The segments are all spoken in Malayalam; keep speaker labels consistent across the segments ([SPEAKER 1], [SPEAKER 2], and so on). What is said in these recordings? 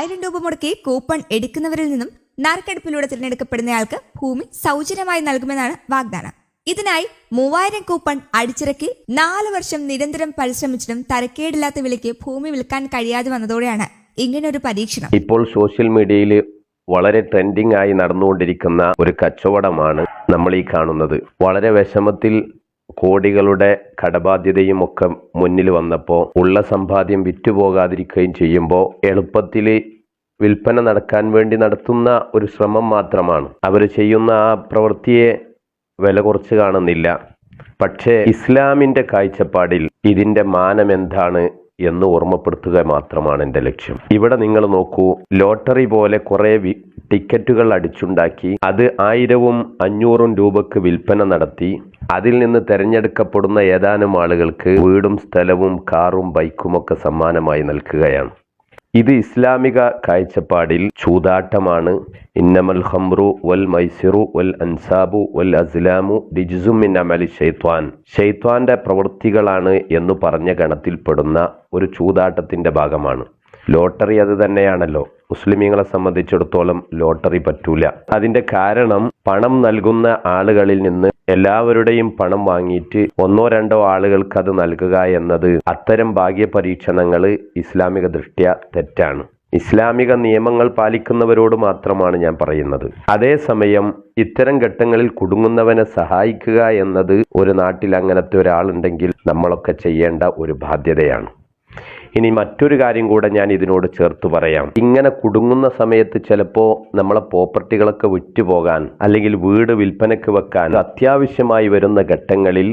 [SPEAKER 1] 1000 രൂപ മുടക്കി കൂപ്പൺ എടുക്കുന്നവരിൽ നിന്നും നറുക്കെടുപ്പിലൂടെ തിരഞ്ഞെടുക്കപ്പെടുന്നയാൾക്ക് ഭൂമി സൗജന്യമായി നൽകുമെന്നാണ് വാഗ്ദാനം. ഇതിനായി 3000 കൂപ്പൺ അടിച്ചിറക്കി 4 വർഷം നിരന്തരം പരിശ്രമിച്ചിട്ടും തരക്കേടില്ലാത്ത വിലയ്ക്ക് ഭൂമി വിൽക്കാൻ കഴിയാതെ വന്നതോടെയാണ് ഇങ്ങനൊരു പരീക്ഷണം.
[SPEAKER 2] ഇപ്പോൾ സോഷ്യൽ മീഡിയയിൽ വളരെ ട്രെൻഡിങ് ആയി നടന്നുകൊണ്ടിരിക്കുന്ന ഒരു കച്ചവടമാണ് നമ്മൾ ഈ കാണുന്നത്. വളരെ വിഷമത്തിൽ കോടികളുടെ കടബാധ്യതയും ഒക്കെ മുന്നിൽ വന്നപ്പോൾ ഉള്ള സമ്പാദ്യം വിറ്റുപോകാതിരിക്കുകയും ചെയ്യുമ്പോൾ എളുപ്പത്തിൽ വിൽപ്പന നടക്കാൻ വേണ്ടി നടത്തുന്ന ഒരു ശ്രമം മാത്രമാണ്. അവർ ചെയ്യുന്ന ആ പ്രവൃത്തിയെ വില കുറച്ച് കാണുന്നില്ല. പക്ഷേ ഇസ്ലാമിൻ്റെ കാഴ്ചപ്പാടിൽ ഇതിൻ്റെ മാനം എന്താണ് എന്ന് ഓർമ്മപ്പെടുത്തുക മാത്രമാണ് എൻ്റെ ലക്ഷ്യം. ഇവിടെ നിങ്ങൾ നോക്കൂ, ലോട്ടറി പോലെ കുറേ ടിക്കറ്റുകൾ അടിച്ചുണ്ടാക്കി അത് 1000ഉം 500ഉം രൂപക്ക് വിൽപ്പന നടത്തി അതിൽ നിന്ന് തിരഞ്ഞെടുക്കപ്പെടുന്ന ഏതാനും ആളുകൾക്ക് വീടും സ്ഥലവും കാറും ബൈക്കുമൊക്കെ സമ്മാനമായി നൽകുകയാണ്. ഇത് ഇസ്ലാമിക കാഴ്ചപ്പാടിൽ ചൂതാട്ടമാണ്. ഇന്നമൽ ഖംറു വൽ മൈസിറു വൽ അൻസാബു വൽ അസ്ലാമു റിജ്സും മിൻ അമലി ശൈത്വാൻ, ശൈത്വാന്റെ പ്രവൃത്തികളാണ് എന്ന് പറഞ്ഞ ഗണത്തിൽപ്പെടുന്ന ഒരു ചൂതാട്ടത്തിന്റെ ഭാഗമാണ്. ലോട്ടറി അത് തന്നെയാണല്ലോ. മുസ്ലിമീങ്ങളെ സംബന്ധിച്ചിടത്തോളം ലോട്ടറി പറ്റൂല. അതിന്റെ കാരണം പണം നൽകുന്ന ആളുകളിൽ നിന്ന് എല്ലാവരുടെയും പണം വാങ്ങിയിട്ട് 1-2 ആളുകൾക്ക് അത് നൽകുക എന്നത് അത്തരം ഭാഗ്യ പരീക്ഷണങ്ങൾ ഇസ്ലാമിക ദൃഷ്ട്യാ തെറ്റാണ്. ഇസ്ലാമിക നിയമങ്ങൾ പാലിക്കുന്നവരോട് മാത്രമാണ് ഞാൻ പറയുന്നത്. അതേസമയം ഇത്തരം ഘട്ടങ്ങളിൽ കുടുങ്ങുന്നവനെ സഹായിക്കുക എന്നത് ഒരു നാട്ടിൽ അങ്ങനത്തെ ഒരാളുണ്ടെങ്കിൽ നമ്മളൊക്കെ ചെയ്യേണ്ട ഒരു ബാധ്യതയാണ്. ഇനി മറ്റൊരു കാര്യം കൂടെ ഞാൻ ഇതിനോട് ചേർത്ത് പറയാം. ഇങ്ങനെ കുടുങ്ങുന്ന സമയത്ത് ചിലപ്പോൾ നമ്മളെ പ്രോപ്പർട്ടികളൊക്കെ വിറ്റുപോകാൻ അല്ലെങ്കിൽ വീട് വിൽപ്പനയ്ക്ക് വെക്കാൻ അത്യാവശ്യമായി വരുന്ന ഘട്ടങ്ങളിൽ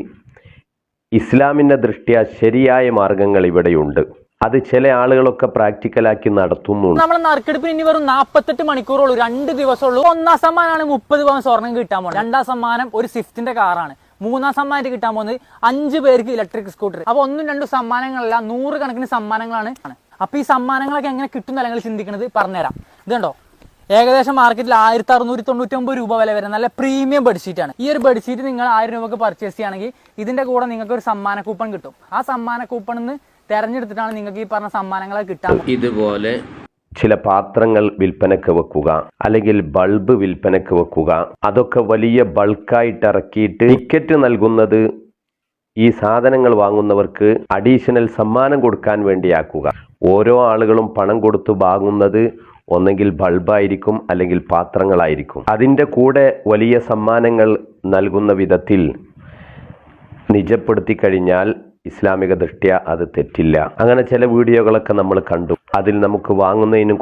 [SPEAKER 2] ഇസ്ലാമിൻ്റെ ദൃഷ്ട്യാ ശരിയായ മാർഗങ്ങൾ ഇവിടെയുണ്ട്. അത് ചില ആളുകളൊക്കെ പ്രാക്ടിക്കലാക്കി നടത്തുന്നുണ്ട്.
[SPEAKER 3] നമ്മളെ നറുക്കെടുപ്പിന് ഇനി വെറും 48 മണിക്കൂറുള്ളൂ, 2 ദിവസമുള്ളൂ. 1ാം സമ്മാനമാണ് 30 പവൻ സ്വർണം കിട്ടാൻ പോകുന്നത്. 2ാം സമ്മാനം ഒരു സ്വിഫ്റ്റിന്റെ കാറാണ്. 3ാം സമ്മാനമായിട്ട് കിട്ടാൻ പോകുന്നത് 5 പേർക്ക് ഇലക്ട്രിക് സ്കൂട്ടർ. അപ്പൊ 1-2 സമ്മാനങ്ങളല്ല, 100 കണക്കിന് സമ്മാനങ്ങളാണ്. അപ്പൊ ഈ സമ്മാനങ്ങളൊക്കെ എങ്ങനെ കിട്ടുന്ന അല്ലെങ്കിൽ ചിന്തിക്കുന്നത് പറഞ്ഞുതരാം. ഇതുണ്ടോ, ഏകദേശം മാർക്കറ്റിൽ 1699 രൂപ വില വരെ നല്ല പ്രീമിയം ബെഡ്ഷീറ്റാണ്. ഈ ഒരു ബെഡ്ഷീറ്റ് നിങ്ങൾ 1000 രൂപക്ക് പർച്ചേസ് ചെയ്യുകയാണെങ്കിൽ ഇതിന്റെ കൂടെ നിങ്ങൾക്ക് ഒരു സമ്മാന കൂപ്പൺ കിട്ടും. ആ സമ്മാന കൂപ്പണിൽ നിന്ന് തെരഞ്ഞെടുത്തിട്ടാണ് നിങ്ങൾക്ക് ഈ പറഞ്ഞ സമ്മാനങ്ങളെ കിട്ടാൻ.
[SPEAKER 2] ഇതുപോലെ ചില പാത്രങ്ങൾ വിൽപ്പനക്ക് വെക്കുക, അല്ലെങ്കിൽ ബൾബ് വിൽപ്പനക്ക് വെക്കുക, അതൊക്കെ വലിയ ബൾക്കായിട്ട് ഇറക്കിയിട്ട് ടിക്കറ്റ് നൽകുന്നത് ഈ സാധനങ്ങൾ വാങ്ങുന്നവർക്ക് അഡീഷണൽ സമ്മാനം കൊടുക്കാൻ വേണ്ടിയാക്കുക. ഓരോ ആളുകളും പണം കൊടുത്തു വാങ്ങുന്നത് ഒന്നെങ്കിൽ ബൾബായിരിക്കും അല്ലെങ്കിൽ പാത്രങ്ങളായിരിക്കും. അതിൻ്റെ കൂടെ വലിയ സമ്മാനങ്ങൾ നൽകുന്ന വിധത്തിൽ നിജപ്പെടുത്തി കഴിഞ്ഞാൽ ഇസ്ലാമിക ദൃഷ്ട്യാ അത് തെറ്റില്ല. അങ്ങനെ ചില വീഡിയോകളൊക്കെ നമ്മൾ കണ്ടു. അതിൽ നമുക്ക് വാങ്ങുന്നതിനും